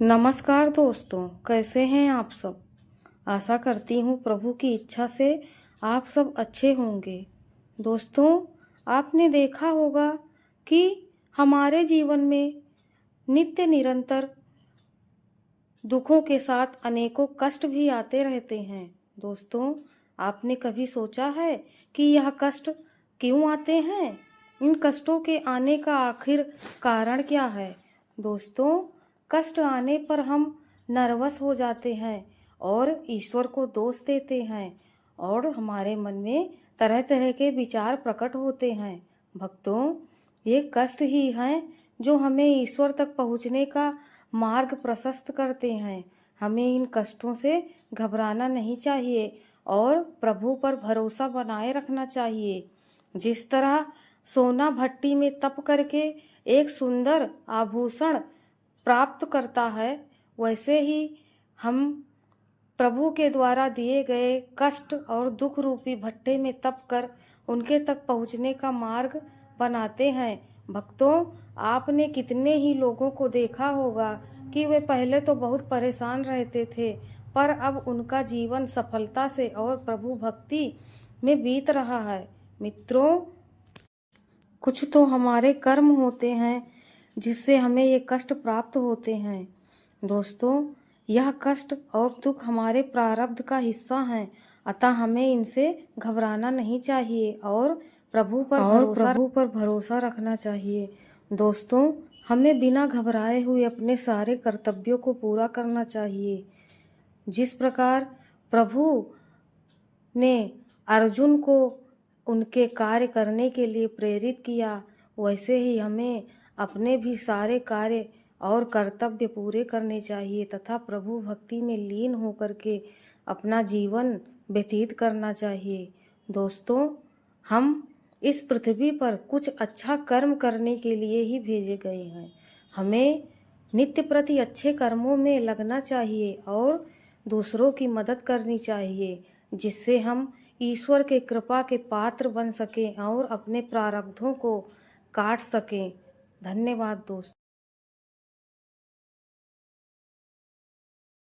नमस्कार दोस्तों, कैसे हैं आप सब। आशा करती हूँ प्रभु की इच्छा से आप सब अच्छे होंगे। दोस्तों, आपने देखा होगा कि हमारे जीवन में नित्य निरंतर दुखों के साथ अनेकों कष्ट भी आते रहते हैं। दोस्तों, आपने कभी सोचा है कि यह कष्ट क्यों आते हैं? इन कष्टों के आने का आखिर कारण क्या है? दोस्तों, कष्ट आने पर हम नर्वस हो जाते हैं और ईश्वर को दोष देते हैं और हमारे मन में तरह तरह के विचार प्रकट होते हैं। भक्तों, ये कष्ट ही हैं जो हमें ईश्वर तक पहुँचने का मार्ग प्रशस्त करते हैं। हमें इन कष्टों से घबराना नहीं चाहिए और प्रभु पर भरोसा बनाए रखना चाहिए। जिस तरह सोना भट्टी में तप करके एक सुंदर आभूषण प्राप्त करता है, वैसे ही हम प्रभु के द्वारा दिए गए कष्ट और दुख रूपी भट्टे में तप कर उनके तक पहुँचने का मार्ग बनाते हैं। भक्तों, आपने कितने ही लोगों को देखा होगा कि वे पहले तो बहुत परेशान रहते थे, पर अब उनका जीवन सफलता से और प्रभु भक्ति में बीत रहा है। मित्रों, कुछ तो हमारे कर्म होते हैं जिससे हमें ये कष्ट प्राप्त होते हैं। दोस्तों, यह कष्ट और दुख हमारे प्रारब्ध का हिस्सा हैं, अतः हमें इनसे घबराना नहीं चाहिए और प्रभु पर भरोसा रखना चाहिए। दोस्तों, हमें बिना घबराए हुए अपने सारे कर्तव्यों को पूरा करना चाहिए। जिस प्रकार प्रभु ने अर्जुन को उनके कार्य करने के लिए प्रेरित किया, वैसे ही हमें अपने भी सारे कार्य और कर्तव्य पूरे करने चाहिए तथा प्रभु भक्ति में लीन होकर के अपना जीवन व्यतीत करना चाहिए। दोस्तों, हम इस पृथ्वी पर कुछ अच्छा कर्म करने के लिए ही भेजे गए हैं। हमें नित्य प्रति अच्छे कर्मों में लगना चाहिए और दूसरों की मदद करनी चाहिए, जिससे हम ईश्वर के कृपा के पात्र बन सकें और अपने प्रारब्धों को काट सकें। धन्यवाद दोस्तों।